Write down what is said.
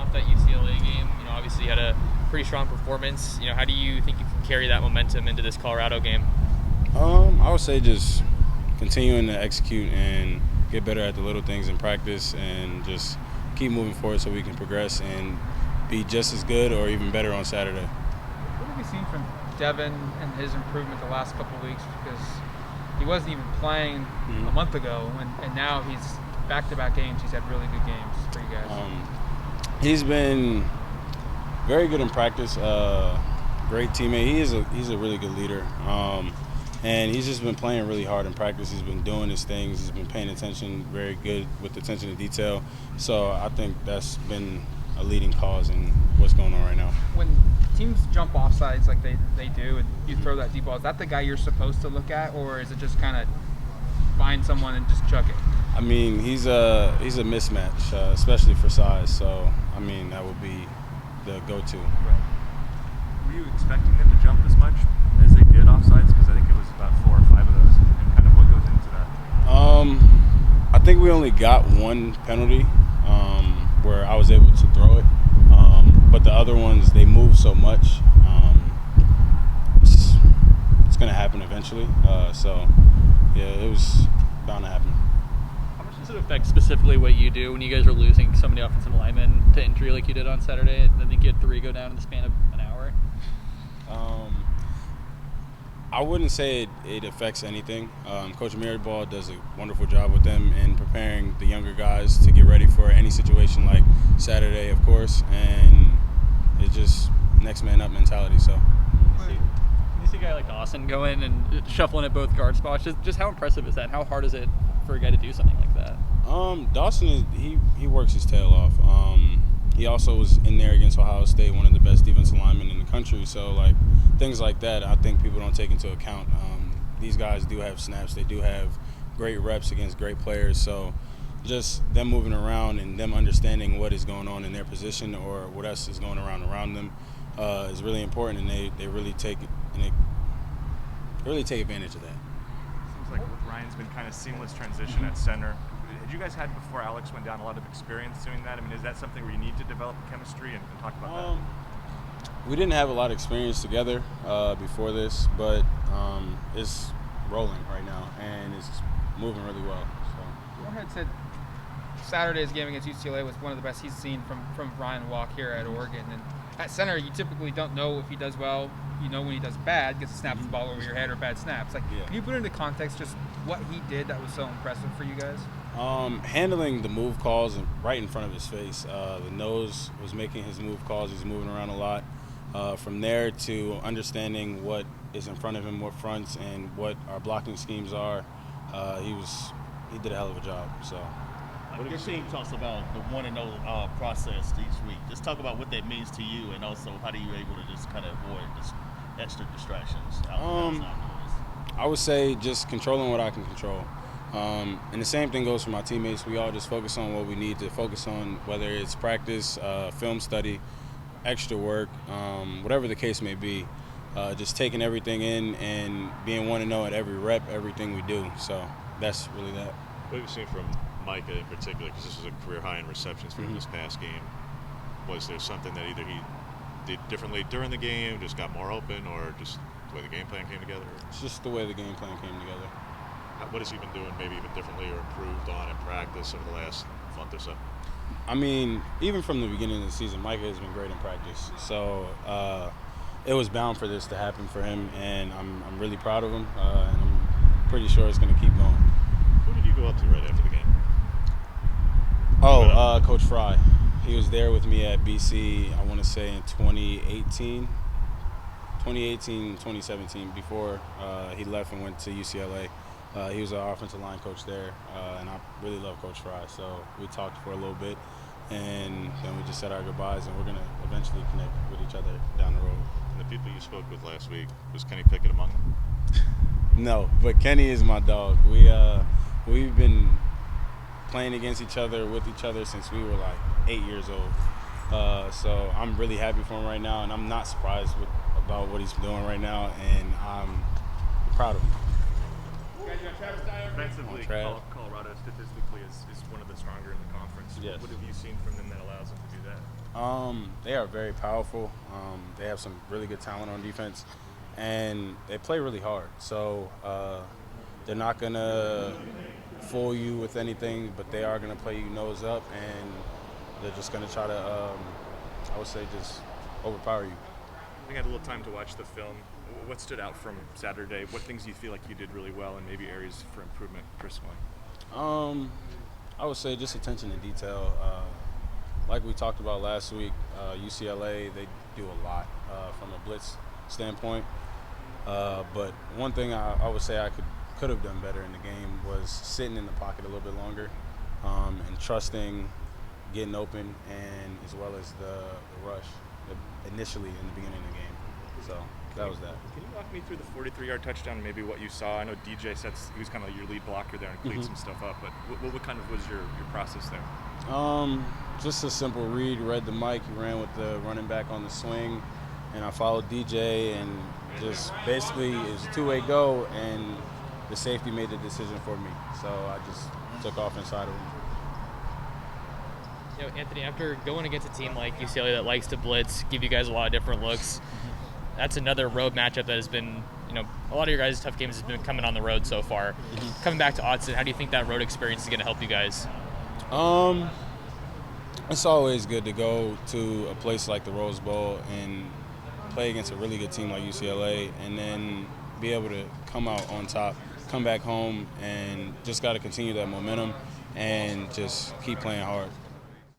off that UCLA game. Obviously you had a pretty strong performance. How do you think you can carry that momentum into this Colorado game? I would say just continuing to execute and get better at the little things in practice and just keep moving forward so we can progress and be just as good or even better on Saturday. What have you seen from Devin and his improvement the last couple of weeks? Because he wasn't even playing a month ago, and now he's back-to-back games. He's had really good games for you guys. He's been very good in practice. Great teammate. He's a really good leader. And he's just been playing really hard in practice. He's been doing his things. He's been paying attention, very good with attention to detail. So I think that's been a leading cause in what's going on right now. When teams jump off sides like they do and you throw that deep ball, is that the guy you're supposed to look at, or is it just kind of find someone and just chuck it? I mean, he's a mismatch, especially for size. So, I mean, that would be the go-to. Right. Were you expecting them to jump as much as they did offsides? Because I think it was about 4 or 5 of those. And kind of what goes into that? I think we only got one penalty where I was able to throw it. But the other ones, they move so much. It's going to happen eventually. So, yeah, it was bound to happen. How much does it affect specifically what you do when you guys are losing so many offensive linemen to injury like you did on Saturday? I think you had 3 go down in the span of an hour. I wouldn't say it affects anything. Coach Mirabal does a wonderful job with them in preparing the younger guys to get ready for any situation like Saturday, of course, and it's just next man up mentality. So. When you see a guy like Dawson go in and shuffling at both guard spots, just how impressive is that? And how hard is it for a guy to do something like that? Dawson, he works his tail off. He also was in there against Ohio State, one of the best defensive linemen in the country. So, things like that, I think people don't take into account. These guys do have snaps. They do have great reps against great players. So, just them moving around and them understanding what is going on in their position or what else is going around them is really important, and they really take advantage of that. Seems like Ryan's been kind of seamless transition at center. Had you guys had, before Alex went down, a lot of experience doing that? I mean, is that something where you need to develop chemistry and talk about that? We didn't have a lot of experience together before this, but it's rolling right now, and it's moving really well. So. Moorhead said Saturday's game against UCLA was one of the best he's seen from Ryan Walk here at Oregon. And at center, you typically don't know if he does well. You know when he does bad because he snaps the ball over your head or bad snaps. Can you put into context just what he did that was so impressive for you guys? Handling the move calls right in front of his face. The nose was making his move calls. He's moving around a lot. From there to understanding what is in front of him, what fronts, and what our blocking schemes are, he did a hell of a job. So. Your team talks about the 1-0 process each week. Just talk about what that means to you, and also how do you able to just kind of avoid this extra distractions outside noise? I would say just controlling what I can control. And the same thing goes for my teammates. We all just focus on what we need to focus on, whether it's practice, film study, extra work, whatever the case may be. Just taking everything in and being 1-0 at every rep, everything we do. So that's really that. What have you seen from Micah in particular, because this was a career high in receptions for him this past game? Was there something that either he did differently during the game, just got more open, or just the way the game plan came together? It's just the way the game plan came together. What has he been doing maybe even differently or improved on in practice over the last month or so? I mean, even from the beginning of the season, Micah has been great in practice. So it was bound for this to happen for him, and I'm really proud of him, and I'm pretty sure it's going to keep going. Who did you go up to right after the game? Coach Fry. He was there with me at BC, I want to say in 2018, 2017, before he left and went to UCLA. He was our offensive line coach there, and I really love Coach Fry. So we talked for a little bit, and then we just said our goodbyes, and we're going to eventually connect with each other down the road. And the people you spoke with last week, was Kenny Pickett among them? No, but Kenny is my dog. We've been playing against each other, with each other since we were like 8 years old. So I'm really happy for him right now, and I'm not surprised about what he's doing right now, and I'm proud of him. Defensively, Colorado statistically is one of the stronger in the conference. Yes. What have you seen from them that allows them to do that? They are very powerful. They have some really good talent on defense, and they play really hard. So they're not going to fool you with anything, but they are going to play you nose up, and they're just going to try to, I would say, just overpower you. We had a little time to watch the film. What stood out from Saturday? What things do you feel like you did really well, and maybe areas for improvement personally? I would say just attention to detail. Like we talked about last week, UCLA, they do a lot from a blitz standpoint. But one thing I would say I could have done better in the game was sitting in the pocket a little bit longer and trusting getting open, and as well as the rush initially in the beginning of the game. So that was that. Can you walk me through the 43-yard touchdown and maybe what you saw? I know DJ he was kind of your lead blocker there and cleaned some stuff up, but what kind of was your process there? Just a simple read the mic, ran with the running back on the swing, and I followed DJ, and just basically it was a two-way go, and the safety made the decision for me. So I just took off inside of him. You know, Anthony, after going against a team like UCLA that likes to blitz, give you guys a lot of different looks, that's another road matchup that has been, you know, a lot of your guys' tough games has been coming on the road so far. Coming back to Autzen, how do you think that road experience is going to help you guys? It's always good to go to a place like the Rose Bowl and play against a really good team like UCLA, and then be able to come out on top, come back home, and just got to continue that momentum and just keep playing hard.